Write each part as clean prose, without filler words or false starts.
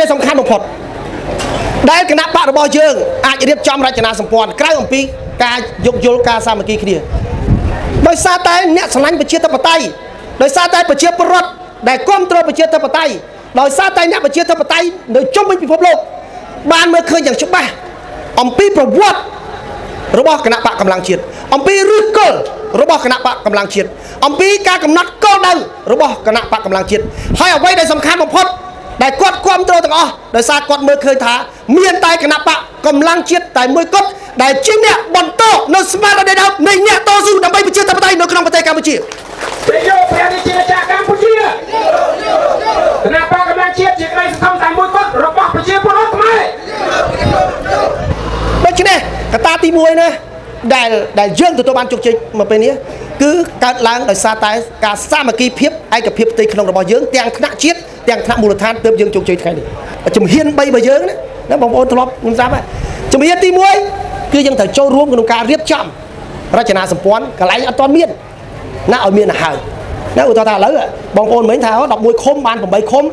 ដែលសំខាន់បំផុតដែលគណៈបករបស់យើងអាចរៀបចំរចនាសម្ព័ន្ធក្រៅអំពីការយោគយល់ការសាមគ្គីគ្នាដោយសារតែអ្នកស្រឡាញ់ប្រជាធិបតេយ្យដោយសារតែប្រជាពលរដ្ឋដែលគ្រប់គ្រងប្រជាធិបតេយ្យដោយសារតែអ្នកប្រជាធិបតេយ្យនៅជុំវិញពិភពលោកបានមើលឃើញយ៉ាងច្បាស់អំពីប្រវត្តិរបស់គណៈបកកម្លាំងជាតិអំពីឫសគល់របស់គណៈបកកម្លាំងជាតិអំពីការកំណត់គោលដៅរបស់គណៈបកកម្លាំងជាតិហើយអ្វីដែលសំខាន់បំផុតដែលគាត់គ្រប់គ្រងទាំងអស់ដោយសារគាត់មើលឃើញថាមានតែគណៈបកកម្លាំងជាតិតែមួយគត់ដែលជាអ្នកបន្តនៅស្មារតីដើមនៃអ្នកតស៊ូដើម្បីប្រជាធិបតេយ្យនៅក្នុងប្រទេសកម្ពុជាប្រយោគព្រះរាជាណាចក្រកម្ពុជាគណៈបកកម្លាំងជាតិជាក្តីសង្ឃឹមតែមួយគត់របស់ប្រជាពលរដ្ឋខ្មែរដូច្នេះកត្តាទី1ណាដែលយើងទទួលបានជោគជ័យមកពេលនេះគឺកើតឡើងដោយសារតែការសាមគ្គីភាពឯកភាពផ្ទៃក្នុងរបស់យើងទាំងថ្នាក់ជាតិទាំងថ្នាក់មូលដ្ឋានទើបយើងជោគជ័យថ្ងៃនេះជំហាន3របស់យើងណាបងប្អូនធ្លាប់ខ្ញុំស្ដាប់ហើយជំហានទី1គឺយើងត្រូវចូលរួមក្នុងការរៀបចំរចនាសម្ព័ន្ធកន្លែងអត់ទាន់មានណាឲ្យមានទៅហើយណាឧទាហរណ៍ថាឥឡូវបងប្អូនមិញថា11ឃុំបាន8ឃុំ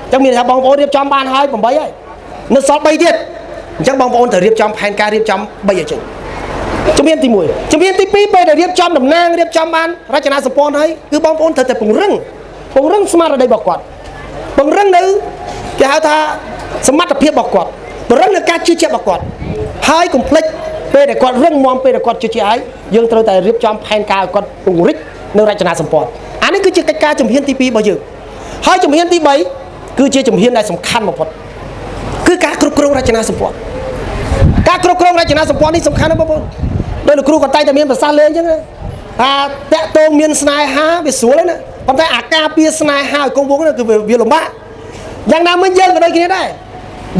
អញ្ចឹងមានថាបងប្អូនរៀបចំបានហើយ8ហើយនៅសល់3ទៀតអញ្ចឹងបងប្អូនត្រូវរៀបចំផែនការរៀបចំ3ឲ្យចេញជំហានទី1ជំហានទី2ពេលដែលរៀបចំតំណាងរៀបចំបានរចនាសម្ព័ន្ធហើយគឺបងប្អូនត្រូវតែពង្រឹងស្មារតីរបស់គាត់ពង្រឹងនៅគេហៅថាសមត្ថភាពរបស់គាត់ពង្រឹងនៅការជឿជាក់របស់គាត់ហើយកុំភ្លេចពេលដែលគាត់រឹងមាំពេលដែលគាត់ជឿជាក់ហើយយើងត្រូវតែរៀបចំផែនការឲ្យគាត់ពង្រីកនៅរចនាសម្ព័ន្ធអានេះគឺជាកិច្ចការជំហានទី2របស់យើងហើយជំហានទី3គឺជាជំហានដែលសំខាន់បំផុតគឺការគ្រប់គ្រងរចនាសម្ព័ន្ធការគ្រប់គ្រងរចនាសម្ព័ន្ធនេះសំខាន់ណាស់បងប្អូនដោយលោកគ្រូគាត់តែមានប្រសាសន៍លេងអញ្ចឹងថាតាក់ទងមានស្នេហាវាស្រួលទេណាប៉ុន្តែអាការពារស្នេហាឲ្យគង់វង្សគឺវាលំបាកយ៉ាងណាមិញយើងក៏ដូចគ្នាដែរ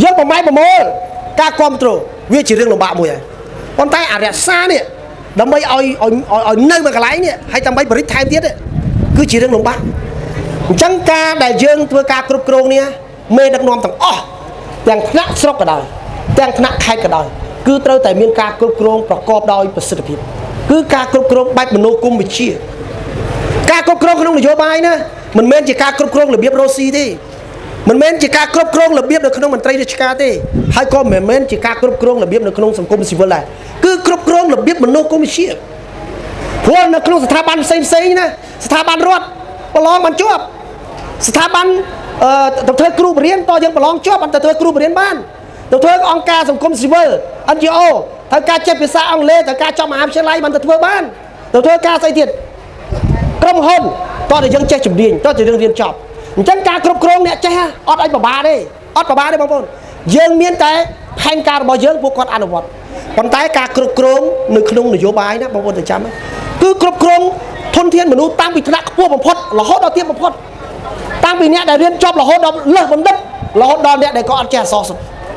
យើងប្រម៉ែប្រមូលការគ្រប់គ្រងវាជារឿងលំបាកមួយហើយប៉ុន្តែអារក្សានេះដើម្បីឲ្យនៅមួយកន្លែងនេះហើយដើម្បីបរិទ្ធថែមទៀតគឺជារឿងលំបាកអញ្ចឹងការដែលយើងធ្វើការគ្រប់គ្រងនេះមេដឹកនាំទាំងអស់ទាំងថ្នាក់ស្រុកក៏ដោយទាំងថ្នាក់ខេត្តក៏ដោយគឺត្រូវតែមានការគ្រប់គ្រងប្រកបដោយប្រសិទ្ធភាពគឺការគ្រប់គ្រងបែបមនោគមវិជ្ជាការគ្រប់គ្រងក្នុងនយោបាយណាមិនមែនជាការគ្រប់គ្រងរបៀបរស់ស៊ីទេមិនមែនជាការគ្រប់គ្រងរបៀបនៅក្នុងមន្ត្រីរាជការទេហើយក៏មិនមែនជាការគ្រប់គ្រងរបៀបនៅក្នុងសង្គមស៊ីវិលដែរគឺគ្រប់គ្រងរបៀបមនោគមវិជ្ជាព្រោះនៅក្នុងស្ថាប័នផ្សេងណាស្ថាប័នរដ្ឋប្រឡងបានជាប់ស្ថាប័នទៅធ្វើគ្រូបរិញ្ញាបត្រតយើងប្រឡងជាប់បានទៅធ្វើគ្រូបរិញ្ញាបត្រទៅធ្វើអង្គការសង្គមស៊ីវិល NGO ត្រូវការចេះភាសាអង់គ្លេសត្រូវការចប់មហាវិទ្យាល័យបានទៅធ្វើបានទៅធ្វើការស្អីទៀតក្រុមហ៊ុនតោះតែយើងចេះជំនាញតោះតែយើងរៀនចប់អញ្ចឹងការគ្រប់គ្រងអ្នកចេះអត់ឲ្យពិបាកទេអត់ពិបាកទេបងប្អូនយើងមានតែផែនការរបស់យើងពួកគាត់អនុវត្តប៉ុន្តែការគ្រប់គ្រងនៅក្នុងនយោបាយណាបងប្អូនទៅចាំគឺគ្រប់គ្រងធនធានមនុស្សតាំងពីថ្នាក់ខ្ពស់បំផុតរហូតដល់ទាបបំផុតតាំងពីអ្នកដែលរៀនចប់រហូតដល់លើសបណ្ឌិតរហូតដល់អ្នកដែលក៏អត់ចេះអក្សរ